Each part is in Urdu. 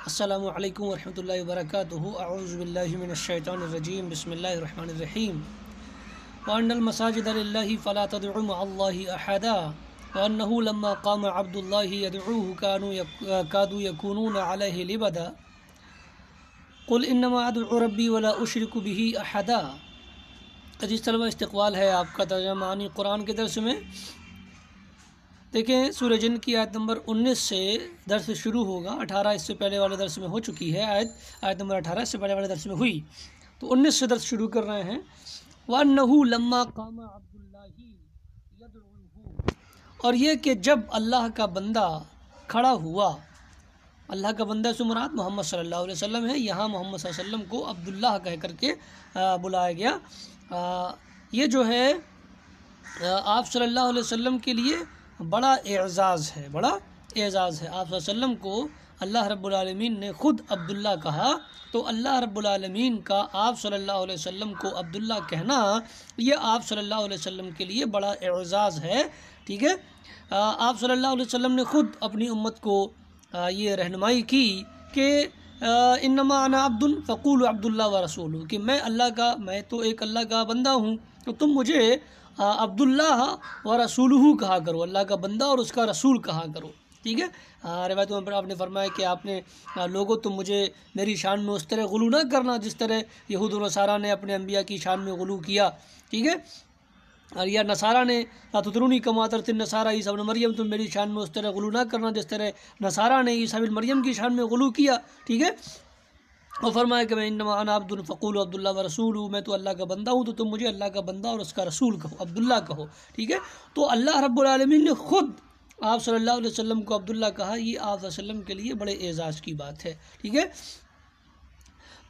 السلام علیکم ورحمۃ اللہ وبرکاتہ۔ اعوذ باللہ من الشیطان الرجیم، بسم اللہ الرحمن الرحیم۔ وَأَنَّ الْمَسَاجِدَ لِلَّهِ فَلَا تَدْعُوا مَعَ اللَّهِ أَحَدًا وَأَنَّهُ لَمَّا قَامَ عَبْدُ اللَّهِ يَدْعُوهُ كَادُوا يَكُونُونَ عَلَيْهِ لِبَدًا قُلْ إِنَّمَا أَدْعُو رَبِّي وَلَا أُشْرِكُ بِهِ أَحَدًا۔ عزیز طلبہ، استقبال ہے آپ کا ترجمہ معانی قرآن کے درس میں۔ دیکھیں، سورہ جن کی آیت نمبر 19 سے درس شروع ہوگا۔ 18 اس سے پہلے والے درس میں ہو چکی ہے، آیت نمبر 18 اس سے پہلے والے درس میں ہوئی، تو 19 سے درس شروع کر رہے ہیں۔ وَأَنَّهُ لَمَّا قَامَ عَبْدُ اللَّهِ يَدْعُوهُ، اور یہ کہ جب اللہ کا بندہ کھڑا ہوا، اللہ کا بندہ سے مراد محمد صلی اللہ علیہ وسلم ہے۔ یہاں محمد صلی اللہ علیہ وسلم کو عبداللہ کہہ کر کے بلایا گیا۔ یہ جو ہے آپ صلی اللہ علیہ وسلم کے لیے بڑا اعزاز ہے، بڑا اعزاز ہے۔ آپ صلی اللہ علیہ وسلم کو اللہ رب العالمین نے خود عبداللہ کہا، تو اللہ رب العالمین کا آپ صلی اللہ علیہ وسلم کو عبداللہ کہنا، یہ آپ صلی اللہ علیہ وسلم کے لیے بڑا اعزاز ہے، ٹھیک ہے۔ آپ صلی اللہ علیہ وسلم نے خود اپنی امت کو یہ رہنمائی کی کہ انما انا عبد فقولوا عبداللہ ورسولہ، کہ میں تو ایک اللہ کا بندہ ہوں، تو تم مجھے عبداللہ و رسولہ کہا کرو، اللہ کا بندہ اور اس کا رسول کہا کرو، ٹھیک ہے۔ روایتوں میں آپ نے فرمایا کہ آپ نے لوگوں تم مجھے میری شان میں اس طرح غلو نہ کرنا جس طرح یہود و نصارہ نے اپنے انبیاء کی شان میں غلو کیا، ٹھیک ہے۔ اور یا نصارہ نے تطرونی کما ترت النصارى عیسیٰ ابن مریم، تم میری شان میں اس طرح غلو نہ کرنا جس طرح نصارہ نے عیسیٰ ابن مریم کی شان میں غلو کیا، ٹھیک ہے۔ اور فرمایا کہ میں انما انا عبد فقولوا عبداللہ ورسولہ، میں تو اللہ کا بندہ ہوں، تو تم مجھے اللہ کا بندہ اور اس کا رسول کہو، عبداللہ کہو، ٹھیک ہے۔ تو اللہ رب العالمین نے خود آپ صلی اللہ علیہ وسلم کو عبداللہ کہا، یہ آپ صلی اللہ علیہ وسلم کے لیے بڑے اعزاز کی بات ہے، ٹھیک ہے۔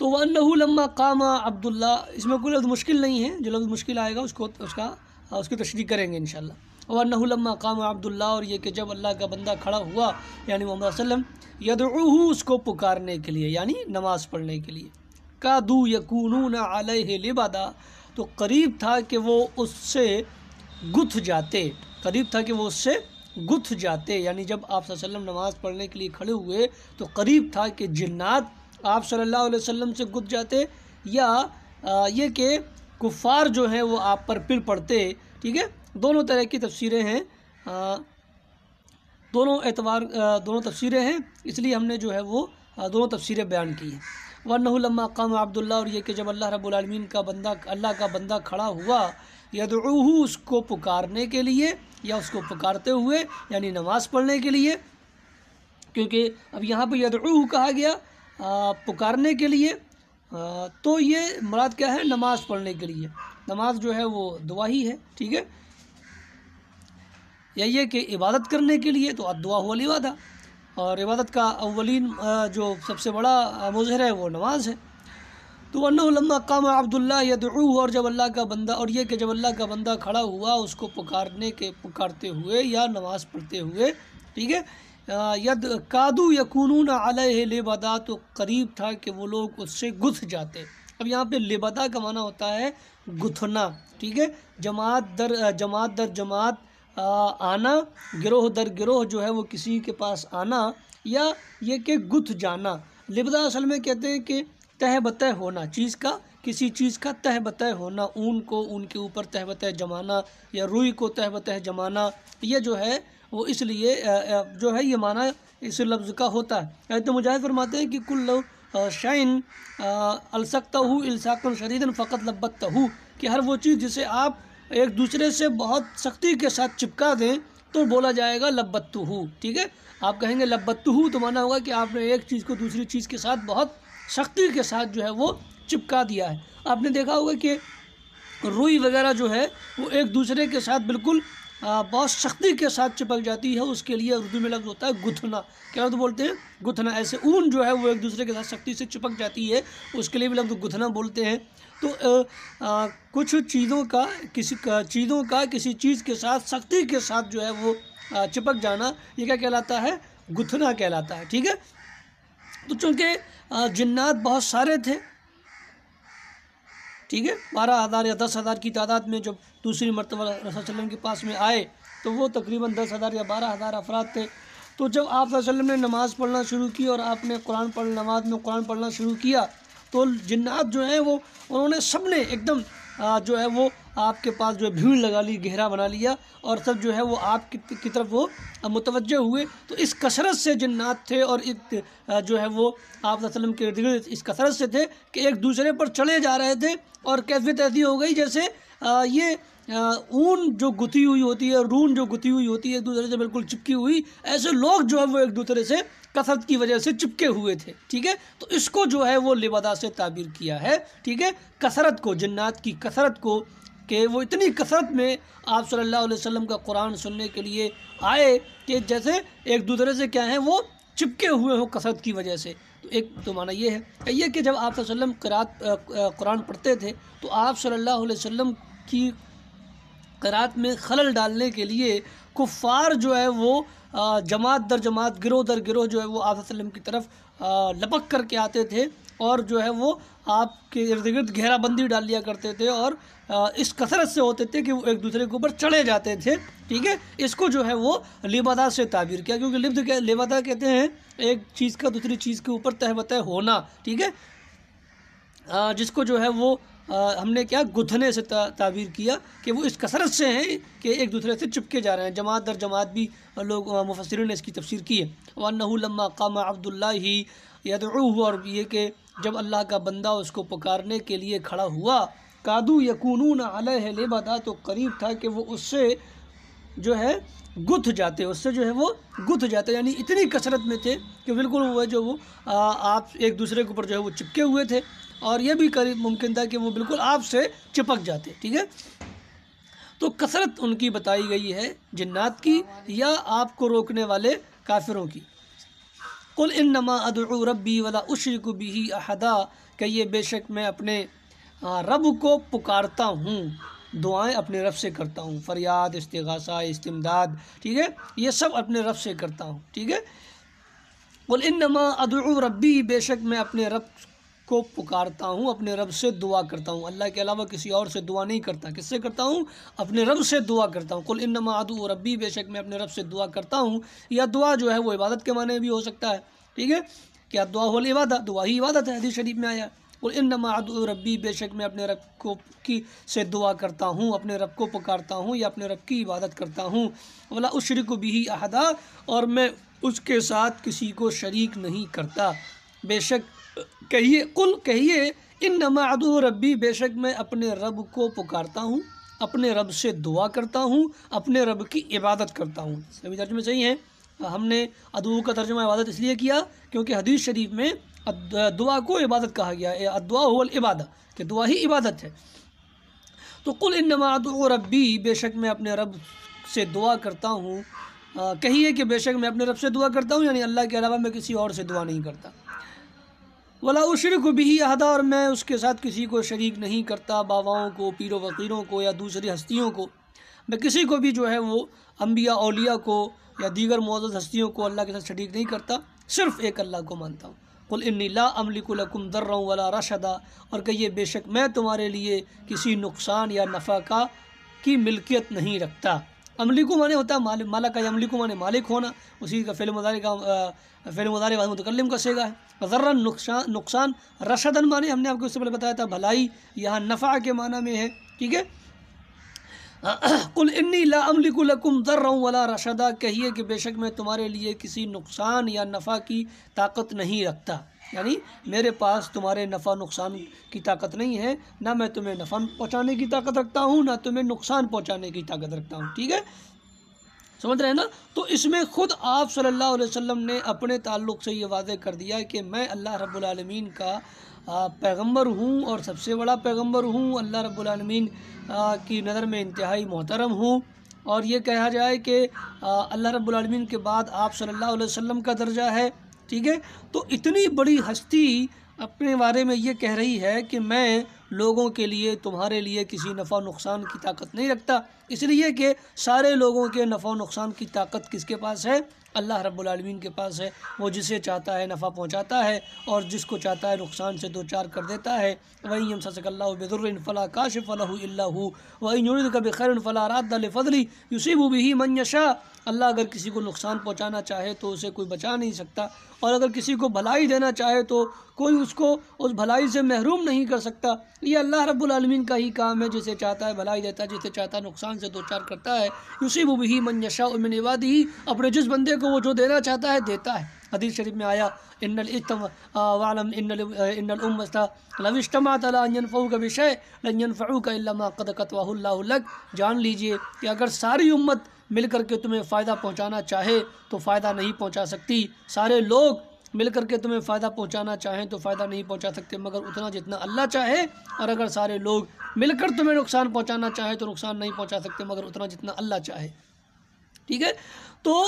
تو وَأَنَّهُ لَمَّا قَامَ عَبْدُ اللَّهِ، اس میں کوئی لفظ مشکل نہیں ہے، جو لفظ مشکل آئے گا اس کی تشریح کریں گے انشاءاللہ۔ وَأَنَّهُ لَمَّا قَامَ عَبْدُ اللَّهِ، اور یہ کہ جب اللہ کا بندہ کھڑا ہوا، یعنی محمد صلی اللہ علیہ وسلم، یدعوہ، اس کو پکارنے کے لیے، یعنی نماز پڑھنے کے لیے، کادوا یکونون علیہ لبدا، تو قریب تھا کہ وہ اس سے گتھ جاتے، قریب تھا کہ وہ اس سے گتھ جاتے، یعنی جب آپ صلی اللہ علیہ وسلم نماز پڑھنے کے لیے کھڑے ہوئے تو قریب تھا کہ جنات آپ صلی اللہ علیہ وسلم سے گتھ جاتے، یا یہ کہ کفار جو ہیں وہ آپ پر پھر پڑتے، ٹھیک ہے۔ دونوں طرح کی تفسیریں ہیں، دونوں تفسیریں ہیں، اس لیے ہم نے جو ہے وہ دونوں تفسیریں بیان کی ہیں۔ وَأَنَّهُ لَمَّا قَامَ عَبْدُ اللَّهِ، اور یہ کہ جب اللہ رب العالمین کا بندہ، اللہ کا بندہ کھڑا ہوا، یدعوہ، اس کو پکارنے کے لیے، یا اس کو پکارتے ہوئے، یعنی نماز پڑھنے کے لیے، کیونکہ اب یہاں پہ یدعوہ کہا گیا پکارنے کے لیے، تو یہ مراد کیا ہے؟ نماز پڑھنے کے لیے۔ نماز جو ہے وہ دعا ہی ہے، ٹھیک ہے، یا یہ کہ عبادت کرنے کے لیے، تو الدعاء هو العبادہ، اور عبادت کا اولین جو سب سے بڑا مظہر ہے وہ نماز ہے۔ تو وَأَنَّهُ لَمَّا قَامَ عَبْدُ اللَّهِ يَدْعُوهُ، اور جب اللہ کا بندہ، اور یہ کہ جب اللہ کا بندہ کھڑا ہوا اس کو پکارتے ہوئے یا نماز پڑھتے ہوئے، ٹھیک ہے، کادوا یکونون علیہ لبدا، تو قریب تھا کہ وہ لوگ اس سے گتھ جاتے۔ اب یہاں پہ لبدا کا معنی ہوتا ہے گتھنا، ٹھیک ہے، جماعت در جماعت آنا، گروہ در گروہ جو ہے وہ کسی کے پاس آنا، یا یہ کہ گتھ جانا۔ لبدا اصل میں کہتے ہیں کہ تہ بتہ ہونا، چیز کا، کسی چیز کا تہ بتہ ہونا، اون کو اون کے اوپر تہ بتہ جمانا، یا روئی کو تہ بتہ جمانا، یہ جو ہے وہ اس لیے جو ہے یہ معنی اس لفظ کا ہوتا ہے۔ تو مجاہد فرماتے ہیں کہ کل شین السقتہ الساقا شدیدا فقط لبتہ، کہ ہر وہ چیز جسے آپ ایک دوسرے سے بہت سختی کے ساتھ چپکا دیں تو بولا جائے گا لبتہ، ٹھیک ہے۔ آپ کہیں گے لبتہ تو معنی ہوگا کہ آپ نے ایک چیز کو دوسری چیز کے ساتھ بہت سختی کے ساتھ جو ہے وہ چپکا دیا ہے۔ آپ نے دیکھا ہوگا کہ روئی وغیرہ جو ہے وہ ایک دوسرے کے ساتھ بالکل بہت سختی کے ساتھ چپک جاتی ہے، اس کے لیے اردو میں لفظ ہوتا ہے گتھنا۔ کیا لفظ بولتے ہیں؟ گتھنا۔ ایسے اون جو ہے وہ ایک دوسرے کے ساتھ سختی سے چپک جاتی ہے، اس کے لیے بھی لفظ گتھنا بولتے ہیں۔ تو کچھ چیزوں کا کسی چیز کے ساتھ سختی کے ساتھ جو ہے وہ چپک جانا، یہ کیا کہلاتا ہے؟ گتھنا کہلاتا ہے، ٹھیک ہے۔ تو چونکہ جنات بہت سارے تھے، ٹھیک ہے، 12,000 یا 10,000 کی تعداد میں جب دوسری مرتبہ رسول صلی اللہ علیہ وسلم کے پاس میں آئے تو وہ تقریباً 10,000 یا 12,000 افراد تھے، تو جب آپ صلی اللہ علیہ وسلم نے نماز پڑھنا شروع کی اور آپ نے نماز میں قرآن پڑھنا شروع کیا تو جنات جو ہیں وہ انہوں نے سب نے ایک دم جو ہے وہ آپ کے پاس جو ہے بھیڑ لگا لی، گھیرا بنا لیا، اور سب جو ہے وہ آپ کی طرف وہ متوجہ ہوئے۔ تو اس کثرت سے جنات تھے اور جو ہے وہ آپ صلی اللہ علیہ وسلم کے ارد گرد اس کثرت سے تھے کہ ایک دوسرے پر چڑھے جا رہے تھے، اور کیفیت ایسی ہو گئی جیسے یہ اون جو گتھی ہوئی ہوتی ہے، رون جو گتھی ہوئی ہوتی ہے ایک دوسرے سے بالکل چپکی ہوئی، ایسے لوگ جو ہے وہ ایک دوسرے سے کثرت کی وجہ سے چپکے ہوئے تھے، ٹھیک ہے۔ تو اس کو جو ہے وہ لبدا سے تعبیر کیا ہے، ٹھیک ہے، کثرت کو، جنات کی کثرت کو، کہ وہ اتنی کثرت میں آپ صلی اللہ علیہ وسلم کا قرآن سننے کے لیے آئے کہ جیسے ایک دوسرے سے کیا ہیں وہ چپکے ہوئے ہوں کثرت کی وجہ سے۔ تو ایک تو معنی یہ ہے یہ کہ جب آپ صلی اللہ علیہ وسلم قرآن پڑھتے تھے تو آپ صلی اللہ علیہ وسلم کی قرات میں خلل ڈالنے کے لیے کفار جو ہے وہ جماعت در جماعت، گروہ در گروہ جو ہے وہ آپ صلی اللہ علیہ وسلم کی طرف لپک کر کے آتے تھے، اور جو ہے وہ آپ کے ارد گرد گھیرا بندی ڈال لیا کرتے تھے، اور اس کثرت سے ہوتے تھے کہ وہ ایک دوسرے کے اوپر چڑھے جاتے تھے، ٹھیک ہے۔ اس کو جو ہے وہ لبدا سے تعبیر کیا، کیونکہ لبدا کہتے ہیں ایک چیز کا دوسری چیز کے اوپر تہ بتہ ہونا، ٹھیک ہے، جس کو جو ہے وہ ہم نے کیا گتھنے سے تعبیر کیا کہ وہ اس کثرت سے ہیں کہ ایک دوسرے سے چپکے جا رہے ہیں۔ جماعت در جماعت بھی لوگ مفسرین نے اس کی تفسیر کی ہے۔ وَأَنَّهُ لَمَّا قَامَ عَبْدُ اللَّهِ يَدْعُوهُ، اور یہ کہ جب اللہ کا بندہ اس کو پکارنے کے لیے کھڑا ہوا، کادو یکونون علیہ لبدا، تو قریب تھا کہ وہ اس سے جو ہے گتھ جاتے، اس سے جو ہے وہ گتھ جاتے، یعنی اتنی کثرت میں تھے کہ بالکل وہ جو وہ آپ ایک دوسرے کے اوپر جو ہے وہ چپکے ہوئے تھے، اور یہ بھی قریب ممکن تھا کہ وہ بالکل آپ سے چپک جاتے، ٹھیک ہے۔ تو کثرت ان کی بتائی گئی ہے جنات کی یا آپ کو روکنے والے کافروں کی۔ قل انما ادعو ربی ولا اشرک بہ احدا، کہ یہ بے شک میں اپنے رب کو پکارتا ہوں، دعائیں اپنے رب سے کرتا ہوں، فریاد، استغاثہ، استمداد، ٹھیک ہے، یہ سب اپنے رب سے کرتا ہوں، ٹھیک ہے۔ قل انما ادعو ربی، بے شک میں اپنے رب کو پکارتا ہوں، اپنے رب سے دعا کرتا ہوں، اللہ کے علاوہ کسی اور سے دعا نہیں کرتا۔ کس سے کرتا ہوں؟ اپنے رب سے دعا کرتا ہوں۔ قل انما ادعو ربی، بے شک میں اپنے رب سے دعا کرتا ہوں، یا دعا جو ہے وہ عبادت کے معنی بھی ہو سکتا ہے، ٹھیک ہے، کیا دعا ہو العبادہ، دعا ہی عبادت ہے، حدیث شریف میں آیا۔ قل انما ادعو ربی، بے شک میں اپنے رب کو سے دعا کرتا ہوں، اپنے رب کو پکارتا ہوں یا اپنے رب کی عبادت کرتا ہوں، ولا اشرک بہ احدا، اور میں اس کے ساتھ کسی کو شریک نہیں کرتا۔ بے شک کہیے، قل کہیے، انما ادعو ربی، بے شک میں اپنے رب کو پکارتا ہوں، اپنے رب سے دعا کرتا ہوں، اپنے رب کی عبادت کرتا ہوں۔ سبھی ترجمے صحیح ہیں۔ ہم نے ادعو کا ترجمہ عبادت اس لیے کیا کیونکہ حدیث شریف میں دعا کو عبادت کہا گیا ہے، الدعاء هو العبادہ، کہ دعا ہی عبادت ہے۔ تو قل انما ادعو ربی، بے شک میں اپنے رب سے دعا کرتا ہوں، کہیے کہ بے شک میں اپنے رب سے دعا کرتا ہوں، یعنی اللہ کے علاوہ میں کسی اور سے دعا نہیں کرتا۔ ولا اشرک بہ احدا، اور میں اس کے ساتھ کسی کو شریک نہیں کرتا، باباؤں کو، پیر و فقیروں کو یا دوسری ہستیوں کو، میں کسی کو بھی جو ہے وہ انبیاء، اولیاء کو یا دیگر معزز ہستیوں کو اللہ کے ساتھ شریک نہیں کرتا، صرف ایک اللہ کو مانتا ہوں۔ قل انی لا املک لکم ضرا ولا رشدا، اور کہیے بے شک میں تمہارے لیے کسی نقصان یا نفع کی ملکیت نہیں رکھتا۔ املکو مانے ہوتا ہے مالک، یا املکو مانے مالک ہونا، اسی کا فعل مضارع واحد متکلم کا صیغہ ہے۔ ضرا نقصان، رشدن مانے ہم نے آپ کو اس سے پہلے بتایا تھا بھلائی، یہاں نفع کے معنی میں ہے، ٹھیک ہے۔ قل انی لا املک لکم ضرا ولا رشدا، کہیے کہ بے شک میں تمہارے لیے کسی نقصان یا نفع کی طاقت نہیں رکھتا، یعنی میرے پاس تمہارے نفع نقصان کی طاقت نہیں ہے، نہ میں تمہیں نفع پہنچانے کی طاقت رکھتا ہوں، نہ تمہیں نقصان پہنچانے کی طاقت رکھتا ہوں، ٹھیک ہے، سمجھ رہے ہیں نا۔ تو اس میں خود آپ صلی اللہ علیہ وسلم نے اپنے تعلق سے یہ واضح کر دیا کہ میں اللہ رب العالمین کا پیغمبر ہوں، اور سب سے بڑا پیغمبر ہوں، اللہ رب العالمین کی نظر میں انتہائی محترم ہوں، اور یہ کہا جائے کہ اللہ رب العالمین کے بعد آپ صلی اللہ علیہ وسلم کا درجہ ہے، ٹھیک ہے۔ تو اتنی بڑی ہستی اپنے بارے میں یہ کہہ رہی ہے کہ میں لوگوں کے لیے، تمہارے لیے کسی نفع و نقصان کی طاقت نہیں رکھتا، اس لیے کہ سارے لوگوں کے نفع و نقصان کی طاقت کس کے پاس ہے؟ اللہ رب العالمین کے پاس ہے، وہ جسے چاہتا ہے نفع پہنچاتا ہے اور جس کو چاہتا ہے نقصان سے دوچار کر دیتا ہے۔ وَإِن يَمْسَسْكَ اللَّهُ بِضُرٍّ فَلَا كَاشِفَ لَهُ إِلَّا هُوَ وَإِن يُرِدْكَ بِخَيْرٍ فَلَا رَادَّ لِفَضْلِهِ يُصِيبُ بِهِ مَن يَشَاءُ۔ اللہ اگر کسی کو نقصان پہنچانا چاہے تو اسے کوئی بچا نہیں سکتا، اور اگر کسی کو بھلائی دینا چاہے تو کوئی اس کو اس بھلائی سے محروم نہیں کر سکتا۔ یہ اللہ رب العالمین کا ہی کام ہے، جسے چاہتا ہے بھلائی دیتا ہے، جسے چاہتا ہے نقصان سے دوچار کرتا ہے۔ یصیب بہ من یشاء من عبادہ، اپنے جس بندے کو وہ جو دینا چاہتا ہے دیتا ہے۔ حدیث شریف میں آیا ان واعلم ان الامۃ لو اجتمعت علی ان ينفعوک بشیء لن ينفعوک الا ما قد كتبه اللہ لک۔ جان لیجئے کہ اگر ساری امت مل کر کے تمہیں فائدہ پہنچانا چاہے تو فائدہ نہیں پہنچا سکتی، سارے لوگ مل کر کے تمہیں فائدہ پہنچانا چاہیں تو فائدہ نہیں پہنچا سکتے مگر اتنا جتنا اللہ چاہے، اور اگر سارے لوگ مل کر تمہیں نقصان پہنچانا چاہیں تو نقصان نہیں پہنچا سکتے مگر اتنا جتنا اللہ چاہے۔ ٹھیک ہے، تو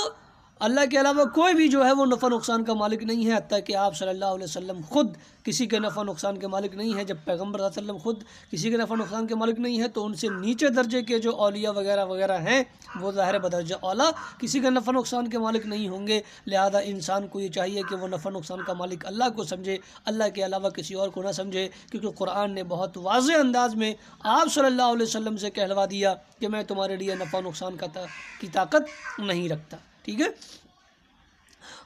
اللہ کے علاوہ کوئی بھی جو ہے وہ نفع نقصان کا مالک نہیں ہے، حتیٰ کہ آپ صلی اللہ علیہ وسلم خود کسی کے نفع نقصان کے مالک نہیں ہے۔ جب پیغمبر صلی اللہ علیہ وسلم خود کسی کے نفع نقصان کے مالک نہیں ہے تو ان سے نیچے درجے کے جو اولیاء وغیرہ وغیرہ ہیں وہ ظاہر بدرجہ اولیٰ کسی کے نفع نقصان کے مالک نہیں ہوں گے۔ لہذا انسان کو یہ چاہیے کہ وہ نفع نقصان کا مالک اللہ کو سمجھے، اللہ کے علاوہ کسی اور کو نہ سمجھے، کیونکہ قرآن نے بہت واضح انداز میں آپ صلی اللہ علیہ وسلم سے کہلوا دیا کہ میں تمہارے لیے نفع نقصان کی طاقت نہیں رکھتا۔ ٹھیک ہے،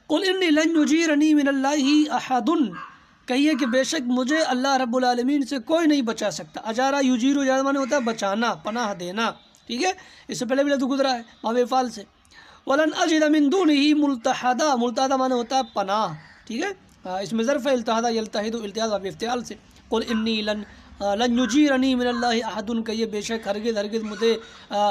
قل انی لن یجیرنی من اللہ احد، کہیے کہ بے شک مجھے اللہ رب العالمین سے کوئی نہیں بچا سکتا۔ اجارہ یجیر معنی ہوتا ہے بچانا، پناہ دینا۔ ٹھیک ہے، اس سے پہلے بھی لفظ گزرا ہے باب فعل سے۔ ولن اجد من دونہ ملتحدا، ملتحدا معنی ہوتا ہے پناہ۔ ٹھیک ہے، اس میں ظرف التحدا یلتحد التحاد باب افتعال سے۔ قل انی لن یجیرنی من اللہ احد، کہیے بے شک ہرگز ہرگز مجھے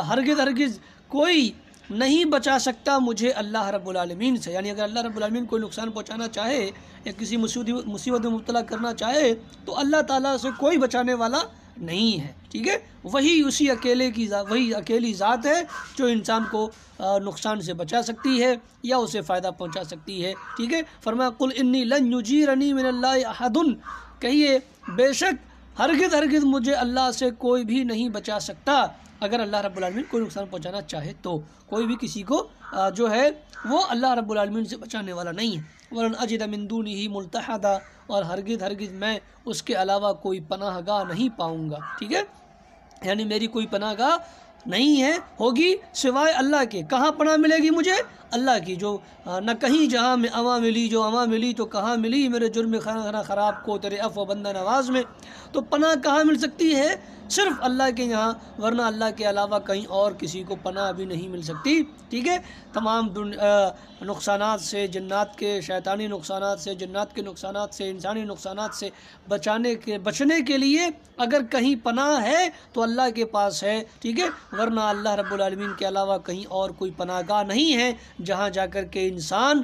ہرگز کوئی نہیں بچا سکتا مجھے اللہ رب العالمین سے۔ یعنی اگر اللہ رب العالمین کوئی نقصان پہنچانا چاہے یا کسی مصیبت میں مبتلا کرنا چاہے تو اللہ تعالیٰ سے کوئی بچانے والا نہیں ہے۔ ٹھیک ہے، وہی اکیلی ذات ہے جو انسان کو نقصان سے بچا سکتی ہے یا اسے فائدہ پہنچا سکتی ہے۔ ٹھیک ہے، فرمایا قل انی لن یجیرنی من اللہ احد، کہیے بے شک ہرگز مجھے اللہ سے کوئی بھی نہیں بچا سکتا اگر اللہ رب العالمین کوئی نقصان پہنچانا چاہے تو۔ کوئی بھی کسی کو جو ہے وہ اللہ رب العالمین سے بچانے والا نہیں ہے۔ ورن اجد من دونہ ملتحدا، اور ہرگز میں اس کے علاوہ کوئی پناہ گاہ نہیں پاؤں گا۔ ٹھیک ہے، یعنی میری کوئی پناہ گاہ نہیں ہے ہوگی سوائے اللہ کے۔ کہاں پناہ ملے گی مجھے؟ اللہ کی، جو نہ کہیں جہاں میں اما ملی، جو اما ملی تو کہاں ملی میرے جرم خانہ خراب کو تیرے عفو بندہ نواز میں۔ تو پناہ کہاں مل سکتی ہے؟ صرف اللہ کے یہاں، ورنہ اللہ کے علاوہ کہیں اور کسی کو پناہ بھی نہیں مل سکتی۔ ٹھیک ہے، تمام نقصانات سے، جنات کے شیطانی نقصانات سے، جنات کے نقصانات سے، انسانی نقصانات سے بچنے کے لیے اگر کہیں پناہ ہے تو اللہ کے پاس ہے۔ ٹھیک ہے، ورنہ اللہ رب العالمین کے علاوہ کہیں اور کوئی پناہ گاہ نہیں ہے جہاں جا کر کے انسان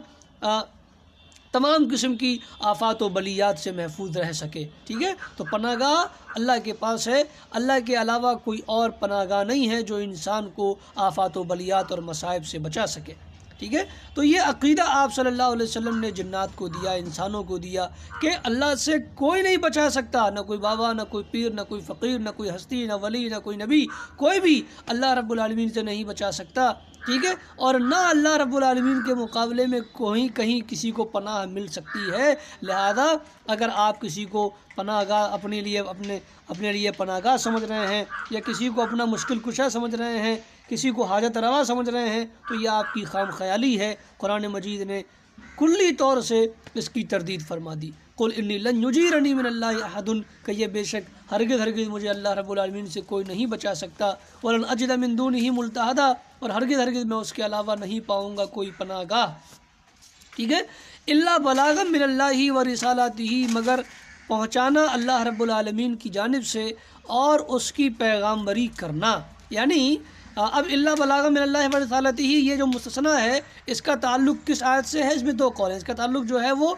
تمام قسم کی آفات و بلیات سے محفوظ رہ سکے۔ ٹھیک ہے، تو پناہ گاہ اللہ کے پاس ہے، اللہ کے علاوہ کوئی اور پناہ گاہ نہیں ہے جو انسان کو آفات و بلیات اور مصائب سے بچا سکے۔ ٹھیک ہے، تو یہ عقیدہ آپ صلی اللہ علیہ وسلم نے جنات کو دیا، انسانوں کو دیا کہ اللہ سے کوئی نہیں بچا سکتا، نہ کوئی بابا، نہ کوئی پیر، نہ کوئی فقیر، نہ کوئی ہستی، نہ ولی، نہ کوئی نبی، کوئی بھی اللہ رب العالمین سے نہیں بچا سکتا۔ ٹھیک ہے، اور نہ اللہ رب العالمین کے مقابلے میں کہیں کسی کو پناہ مل سکتی ہے۔ لہذا اگر آپ کسی کو پناہ گاہ اپنے لیے پناہ گاہ سمجھ رہے ہیں یا کسی کو اپنا مشکل کشا سمجھ رہے ہیں، کسی کو حاجت روا سمجھ رہے ہیں تو یہ آپ کی خام خیالی ہے۔ قرآن مجید نے کلی طور سے اس کی تردید فرما دی۔ قل انی لن یجیرنی من اللہ احد، کہیے بے شک ہرگز مجھے اللہ رب العالمین سے کوئی نہیں بچا سکتا۔ ولن اجد من دونہ ملتحدا، اور ہرگز میں اس کے علاوہ نہیں پاؤں گا کوئی پناہ گاہ۔ ٹھیک ہے، الا بلاغا من اللہ و رسالاتہ، مگر پہنچانا اللہ رب العالمین کی جانب سے اور اس کی پیغامبری کرنا۔ یعنی اب الا بلاغا من اللہ و رسالاتہ، یہ جو مستثنیٰ ہے اس کا تعلق کس آیت سے ہے؟ اس میں دو قول ہیں۔ اس کا تعلق جو ہے وہ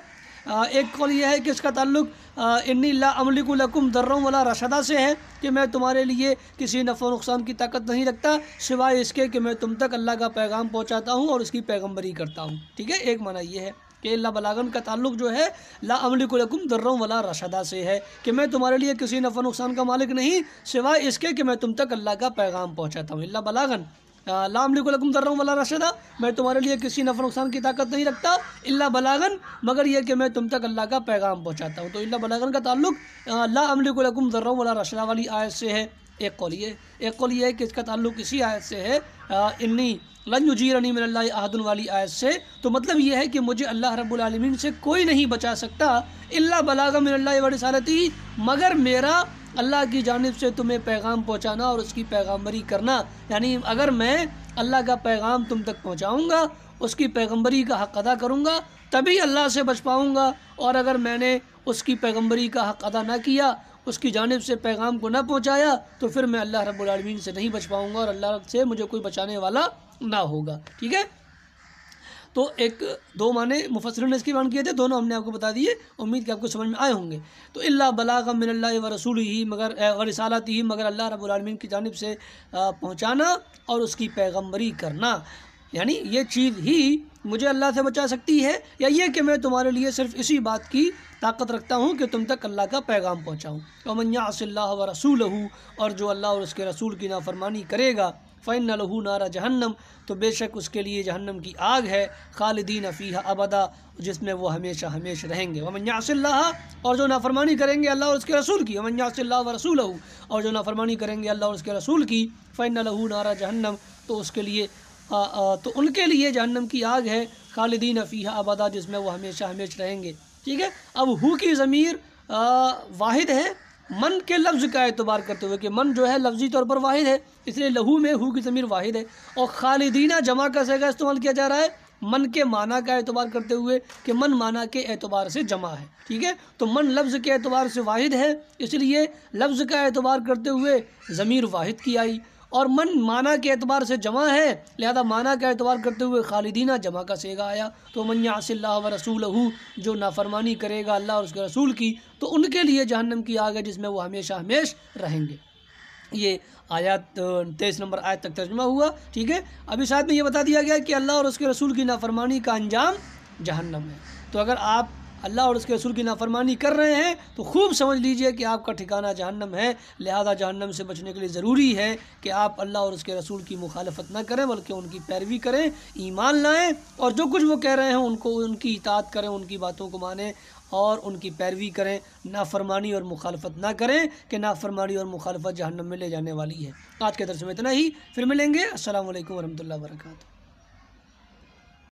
ایک قول یہ ہے کہ اس کا تعلق انی لا املک لکم ضرا ولا رشدا سے ہے کہ میں تمہارے لیے کسی نفع و نقصان کی طاقت نہیں رکھتا سوائے اس کے کہ میں تم تک اللہ کا پیغام پہنچاتا ہوں اور اس کی پیغمبری کرتا ہوں۔ ٹھیک ہے، ایک معنی یہ ہے کہ اللہ بلاغن کا تعلق جو ہے لا املک لکم ضرا ولا رشدا سے ہے کہ میں تمہارے لیے کسی نفع و نقصان کا مالک نہیں سوائے اس کے کہ میں تم تک اللہ کا پیغام پہنچاتا ہوں۔ اللہ بلاغن لا املک لکم ضرا ولا رشدا، میں تمہارے لیے کسی نفع نقصان کی طاقت نہیں رکھتا، الا بلاغن، مگر یہ کہ میں تم تک اللہ کا پیغام پہنچاتا ہوں۔ تو الا بلاغن کا تعلق لا املک لکم ضرا ولا رشدا والی آیت سے ہے۔ ایک قول یہ ہے کہ اس کا تعلق اسی آیت سے ہے، انی لن یجیرنی من اللہ احد والی آیت سے۔ تو مطلب یہ ہے کہ مجھے اللہ رب العالمین سے کوئی نہیں بچا سکتا، الا بلاغ من اللہ و رسالتی، مگر میرا اللہ کی جانب سے تمہیں پیغام پہنچانا اور اس کی پیغامبری کرنا، یعنی اگر میں اللہ کا پیغام تم تک پہنچاؤں گا، اس کی پیغمبری کا حق ادا کروں گا، تبھی اللہ سے بچ پاؤں گا، اور اگر میں نے اس کی پیغمبری کا حق ادا نہ کیا، اس کی جانب سے پیغام کو نہ پہنچایا، تو پھر میں اللہ رب العالمین سے نہیں بچ پاؤں گا اور اللہ سے مجھے کوئی بچانے والا نہ ہوگا۔ ٹھیک ہے، تو دو معنی مفسرین نے اس کی بیان کیے تھے، دونوں ہم نے آپ کو بتا دیے، امید کہ آپ کو سمجھ میں آئے ہوں گے۔ تو الا بلاغ من اللہ و رسولہ، مگر رسالتہ، مگر اللہ رب العالمین کی جانب سے پہنچانا اور اس کی پیغمبری کرنا، یعنی یہ چیز ہی مجھے اللہ سے بچا سکتی ہے، یا یہ کہ میں تمہارے لیے صرف اسی بات کی طاقت رکھتا ہوں کہ تم تک اللہ کا پیغام پہنچاؤں۔ ومن یعص اللہ ورسولہ، اور جو اللہ اور اس کے رسول کی نافرمانی کرے گا، فإن لہ نار جہنم، تو بے شک اس کے لیے جہنم کی آگ ہے، خالدین فیہا ابدا، جس میں وہ ہمیشہ ہمیشہ رہیں گے۔ ومن یعص اللہ، اور جو نافرمانی کریں گے اللہ اور اس کے رسول کی، ومن یعص اللہ ورسولہ، اور جو نافرمانی کریں گے اللہ اور اس کے رسول کی، فإن لہ نار جہنم، تو اس کے لیے تو ان کے لیے جہنم کی آگ ہے، خالدین فیہا ابدا، جس میں وہ ہمیشہ ہمیشہ رہیں گے۔ ٹھیک ہے، اب ہو کی ضمیر واحد ہے من کے لفظ کا اعتبار کرتے ہوئے، کہ من جو ہے لفظی طور پر واحد ہے، اس لیے لہو میں ہو کی ضمیر واحد ہے، اور خالدینہ جمع کا صیغہ استعمال کیا جا رہا ہے من کے معنی کا اعتبار کرتے ہوئے، کہ من معنی کے اعتبار سے جمع ہے۔ ٹھیک ہے، تو من لفظ کے اعتبار سے واحد ہے، اس لیے لفظ کا اعتبار کرتے ہوئے ضمیر واحد کی آئی، اور من معنی کے اعتبار سے جمع ہے، لہذا معنی کا اعتبار کرتے ہوئے خالدینہ جمع کا صیغہ آیا۔ تو من یعص اللہ ورسولہ، جو نافرمانی کرے گا اللہ اور اس کے رسول کی، تو ان کے لیے جہنم کی آگ ہے، جس میں وہ ہمیشہ ہمیشہ رہیں گے۔ یہ آیات 23 نمبر آیت تک ترجمہ ہوا۔ ٹھیک ہے، ابھی ساتھ میں یہ بتا دیا گیا کہ اللہ اور اس کے رسول کی نافرمانی کا انجام جہنم ہے۔ تو اگر آپ اللہ اور اس کے رسول کی نافرمانی کر رہے ہیں تو خوب سمجھ لیجئے کہ آپ کا ٹھکانہ جہنم ہے، لہذا جہنم سے بچنے کے لیے ضروری ہے کہ آپ اللہ اور اس کے رسول کی مخالفت نہ کریں، بلکہ ان کی پیروی کریں، ایمان لائیں، اور جو کچھ وہ کہہ رہے ہیں ان کی اطاعت کریں، ان کی باتوں کو مانیں اور ان کی پیروی کریں، نافرمانی اور مخالفت نہ کریں، کہ نافرمانی اور مخالفت جہنم میں لے جانے والی ہے۔ آج کے درس میں اتنا ہی، پھر ملیں گے۔ السلام علیکم ورحمۃ اللہ وبرکاتہ۔